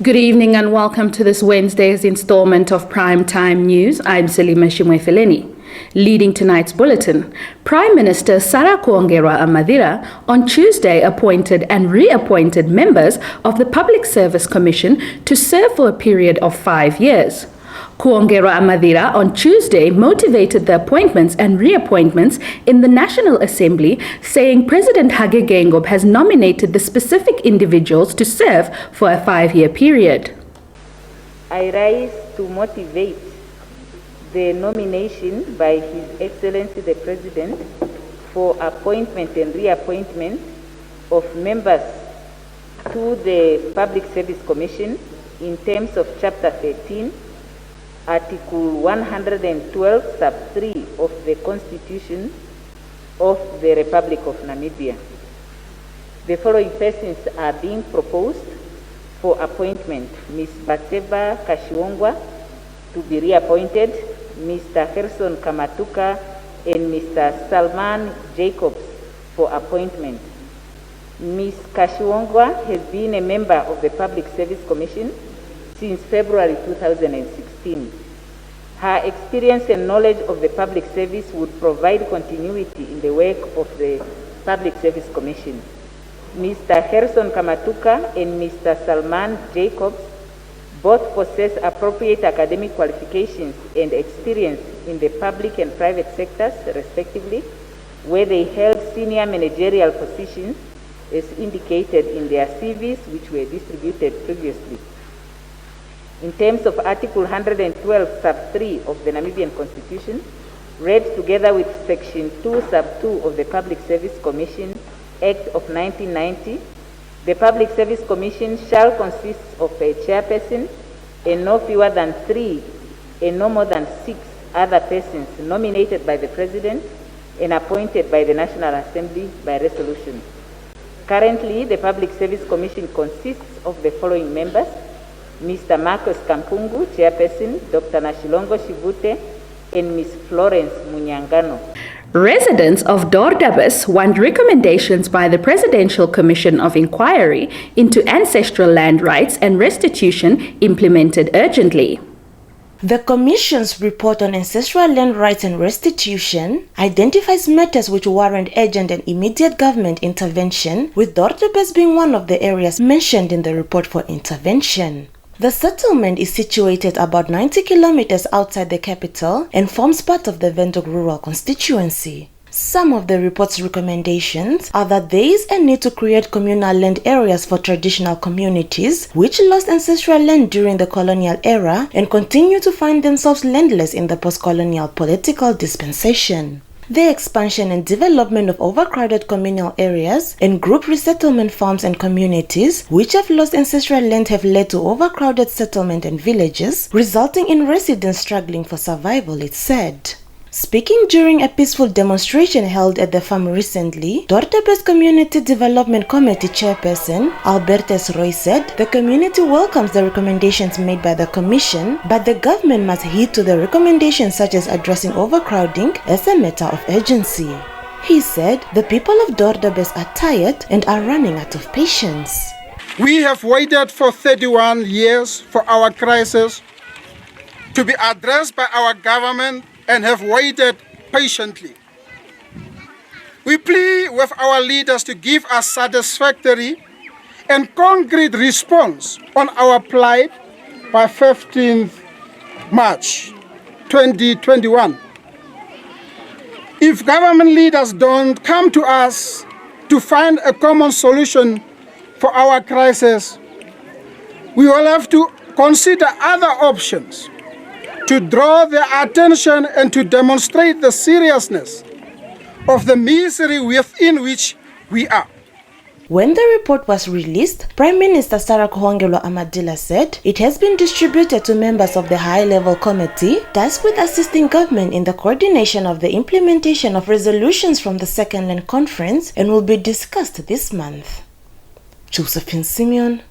Good evening and welcome to this Wednesday's installment of Prime Time News. I'm Selima Shimwe-Feleni. Leading tonight's bulletin, Prime Minister Sarah Kuongera-Amadira on Tuesday appointed and reappointed members of the Public Service Commission to serve for a period of 5 years. Kuongera-Amadira on Tuesday motivated the appointments and reappointments in the National Assembly, saying President Hage Geingob has nominated the specific individuals to serve for a 5-year period. I rise to motivate the nomination by His Excellency the President for appointment and reappointment of members to the Public Service Commission in terms of Chapter 13, Article 112, Sub 3 of the Constitution of the Republic of Namibia. The following persons are being proposed for appointment: Ms. Batseba Kashiwongwa to be reappointed, Mr. Gerson Kamatuka and Mr. Salman Jacobs for appointment. Ms. Kashiwongwa has been a member of the Public Service Commission since February 2016. Her experience and knowledge of the public service would provide continuity in the work of the Public Service Commission. Mr. Gerson Kamatuka and Mr. Salman Jacobs both possess appropriate academic qualifications and experience in the public and private sectors, respectively, where they held senior managerial positions as indicated in their CVs, which were distributed previously. In terms of Article 112, Sub 3 of the Namibian Constitution, read together with Section 2, Sub 2 of the Public Service Commission Act of 1990, the Public Service Commission shall consist of a chairperson and no fewer than 3 and no more than 6 other persons nominated by the President and appointed by the National Assembly by resolution. Currently, the Public Service Commission consists of the following members: Mr. Marcus Kampungu, Chairperson, Dr. Nashilongo Shivute, and Ms. Florence Munyangano. Residents of Dordabes want recommendations by the Presidential Commission of Inquiry into Ancestral Land Rights and Restitution implemented urgently. The Commission's report on ancestral land rights and restitution identifies matters which warrant urgent and immediate government intervention, with Dordabes being one of the areas mentioned in the report for intervention. The settlement is situated about 90 kilometers outside the capital and forms part of the Windhoek rural constituency. Some of the report's recommendations are that there is a need to create communal land areas for traditional communities which lost ancestral land during the colonial era and continue to find themselves landless in the post-colonial political dispensation. The expansion and development of overcrowded communal areas and group resettlement farms and communities which have lost ancestral land have led to overcrowded settlement and villages, resulting in residents struggling for survival, it said. Speaking during a peaceful demonstration held at the farm recently, Dordabes Community Development Committee Chairperson Albertus Roy said the community welcomes the recommendations made by the Commission, but the government must heed to the recommendations such as addressing overcrowding as a matter of urgency. He said the people of Dordabes are tired and are running out of patience. We have waited for 31 years for our crisis to be addressed by our government and have waited patiently. We plead with our leaders to give us satisfactory and concrete response on our plight by 15th March 2021. If government leaders don't come to us to find a common solution for our crisis, we will have to consider other options to draw their attention and to demonstrate the seriousness of the misery within which we are. When the report was released, Prime Minister Sarah Kuongera-Amadira said it has been distributed to members of the high-level committee tasked with assisting government in the coordination of the implementation of resolutions from the Second Land Conference and will be discussed this month. Josephine Simeon,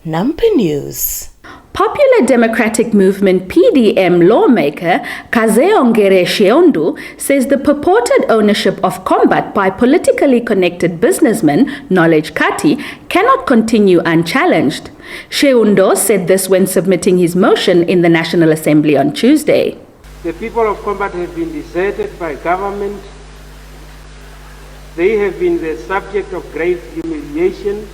Nampi News. Popular Democratic Movement PDM lawmaker Kazeongere Sheondu says the purported ownership of Combat by politically connected businessman Knowledge Kati cannot continue unchallenged. Sheundo said this when submitting his motion in the National Assembly on Tuesday. The people of Combat have been deserted by government. They have been the subject of grave humiliation,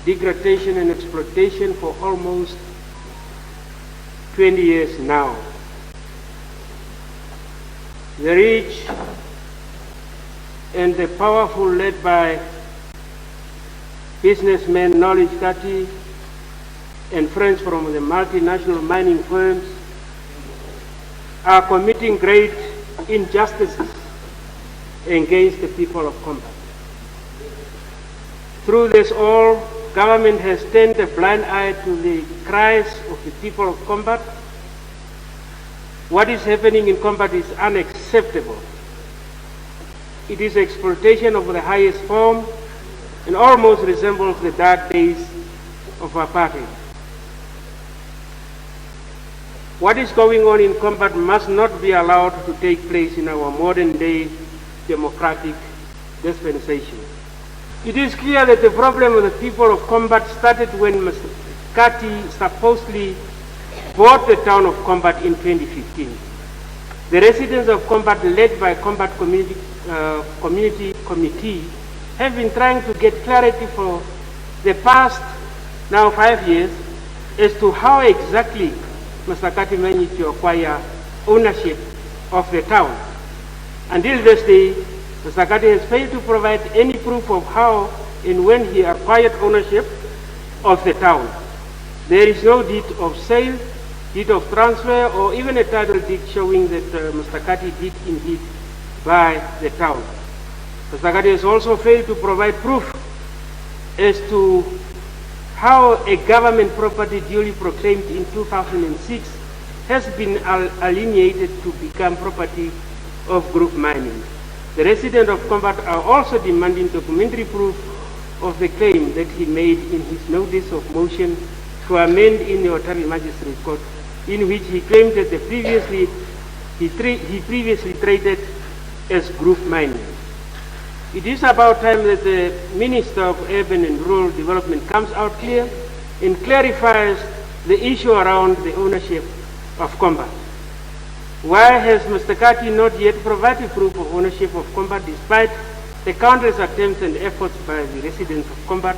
degradation and exploitation for almost 20 years now. The rich and the powerful, led by businessmen Knowledge Kati and friends from the multinational mining firms, are committing great injustices against the people of Combat. Through this all, government has turned a blind eye to the cries of the people of Combat. What is happening in Combat is unacceptable. It is exploitation of the highest form and almost resembles the dark days of apartheid. What is going on in Combat must not be allowed to take place in our modern day democratic dispensation. It is clear that the problem of the people of Combat started when Mr. Kati supposedly bought the town of Combat in 2015. The residents of Combat, led by Combat Community Committee, have been trying to get clarity for the past, now 5 years, as to how exactly Mr. Kati managed to acquire ownership of the town. Until this day, Mr. Kati has failed to provide any proof of how and when he acquired ownership of the town. There is no deed of sale, deed of transfer, or even a title deed showing that Mr. Kati did indeed buy the town. Mr. Kati has also failed to provide proof as to how a government property duly proclaimed in 2006 has been alienated to become property of group mining. The residents of Combat are also demanding documentary proof of the claim that he made in his notice of motion to amend in the Otavi Magistrate Court, in which he claimed that he previously traded as group mining. It is about time that the Minister of Urban and Rural Development comes out clear and clarifies the issue around the ownership of Combat. Why has Mr. Kati not yet provided proof of ownership of Combat despite the countless attempts and efforts by the residents of Combat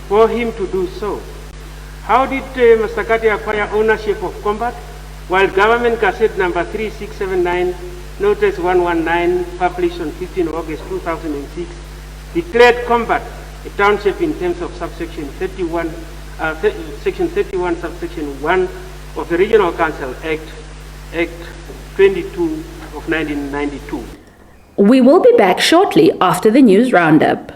for him to do so? How did Mr. Kati acquire ownership of Combat while Government Gazette number 3679, Notice 119, published on 15 August 2006, declared Combat a township in terms of subsection 31, section 31, subsection 1 of the Regional Council Act 22 of 1992. We will be back shortly after the news roundup.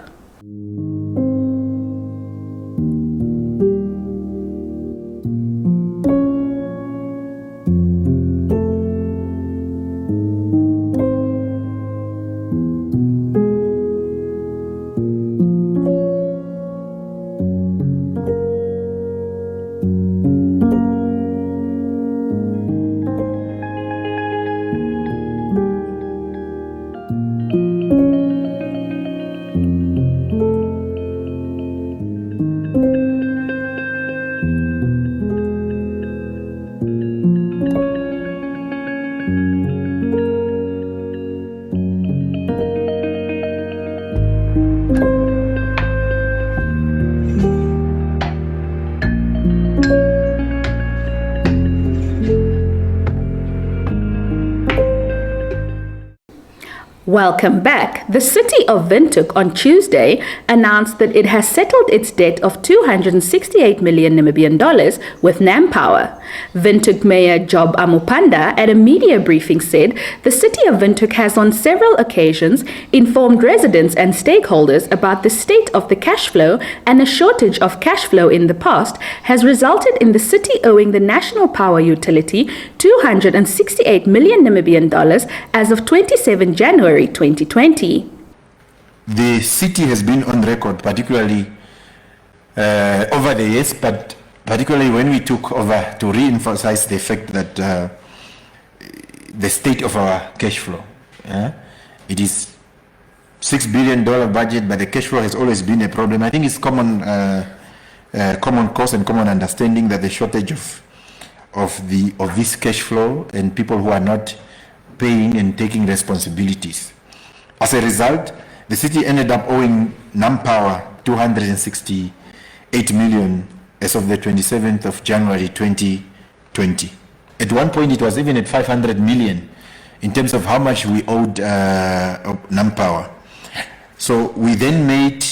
Welcome back. The city of Windhoek on Tuesday announced that it has settled its debt of 268 million Namibian dollars with NamPower. Windhoek Mayor Job Amupanda at a media briefing said the city of Windhoek has on several occasions informed residents and stakeholders about the state of the cash flow, and a shortage of cash flow in the past has resulted in the city owing the national power utility 268 million Namibian dollars as of 27 January 2020. The city has been on record, particularly over the years, but particularly when we took over, to re-emphasize the fact that the state of our cash flow. It is $6 billion budget, but the cash flow has always been a problem. I think it's common common cause and common understanding that the shortage of this cash flow and people who are not paying and taking responsibilities. As a result, the city ended up owing NamPower 268 million as of the 27th of January 2020. At one point, it was even at 500 million in terms of how much we owed NamPower. So we then made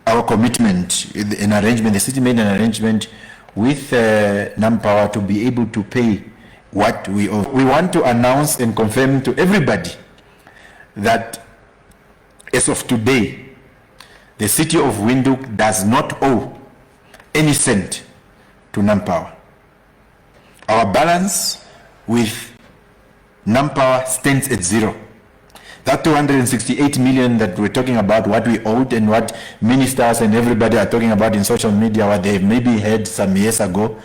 our commitment, an arrangement, the city made an arrangement with NamPower to be able to pay what we owe. We want to announce and confirm to everybody that as of today, the city of Windhoek does not owe any cent to NamPower. Our balance with NamPower stands at zero. That 268 million that we're talking about, what we owed and what ministers and everybody are talking about in social media, what they maybe heard some years ago,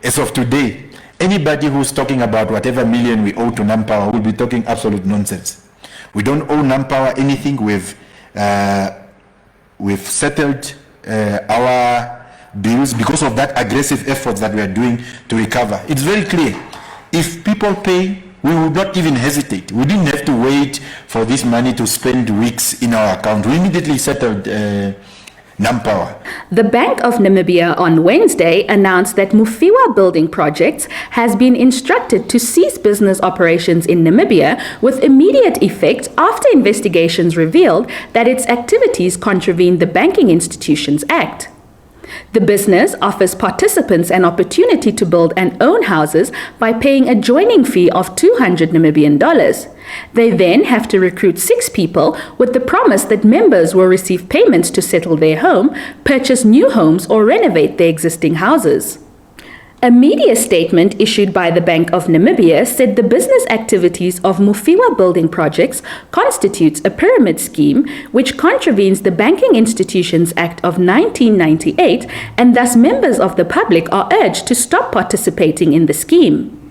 as of today, anybody who's talking about whatever million we owe to NamPower will be talking absolute nonsense. We don't owe NamPower anything. We've settled our bills because of that aggressive efforts that we are doing to recover. It's very clear. If people pay, we would not even hesitate. We didn't have to wait for this money to spend weeks in our account. We immediately settled NamPower. The Bank of Namibia on Wednesday announced that Mufiwa Building Projects has been instructed to cease business operations in Namibia with immediate effect after investigations revealed that its activities contravened the Banking Institutions Act. The business offers participants an opportunity to build and own houses by paying a joining fee of 200 Namibian dollars. They then have to recruit 6 people with the promise that members will receive payments to settle their home, purchase new homes, or renovate their existing houses. A media statement issued by the Bank of Namibia said the business activities of Mufiwa Building Projects constitutes a pyramid scheme which contravenes the Banking Institutions Act of 1998, and thus members of the public are urged to stop participating in the scheme.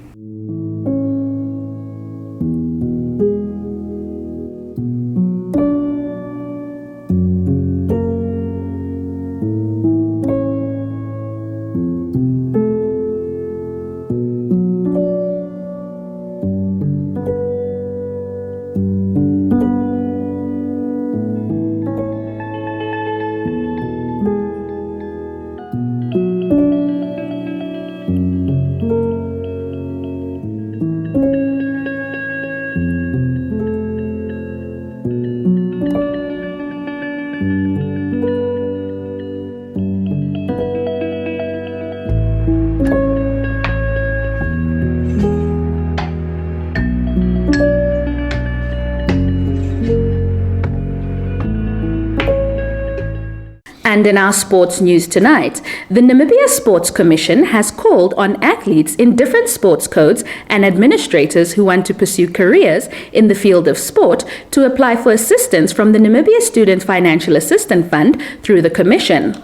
And in our sports news tonight, the Namibia Sports Commission has called on athletes in different sports codes and administrators who want to pursue careers in the field of sport to apply for assistance from the Namibia Student Financial Assistance Fund through the Commission.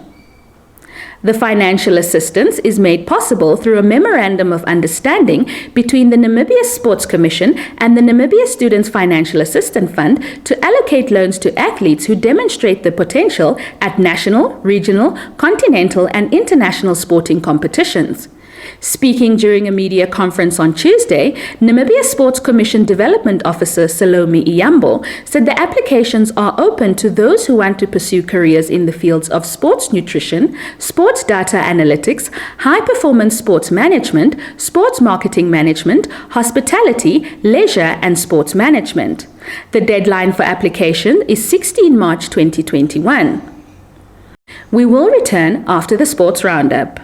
The financial assistance is made possible through a memorandum of understanding between the Namibia Sports Commission and the Namibia Students Financial Assistance Fund to allocate loans to athletes who demonstrate the potential at national, regional, continental, and international sporting competitions. Speaking during a media conference on Tuesday, Namibia Sports Commission Development Officer Salome Iyambo said the applications are open to those who want to pursue careers in the fields of sports nutrition, sports data analytics, high-performance sports management, sports marketing management, hospitality, leisure, and sports management. The deadline for application is 16 March 2021. We will return after the sports roundup.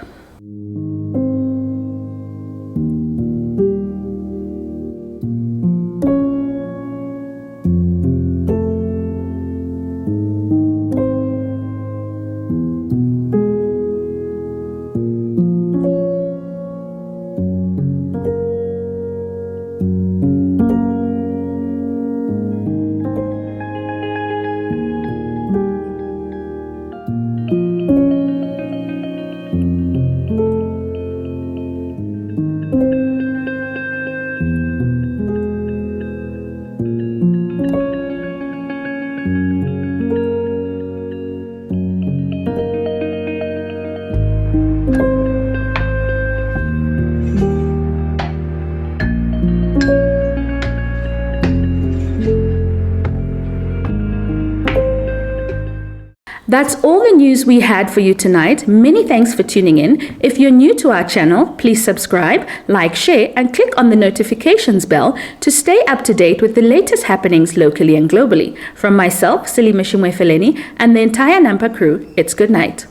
That's all the news we had for you tonight. Many thanks for tuning in. If you're new to our channel, please subscribe, like, share, and click on the notifications bell to stay up to date with the latest happenings locally and globally. From myself, Salima Shimwe-Feleni, and the entire Nampa crew, it's good night.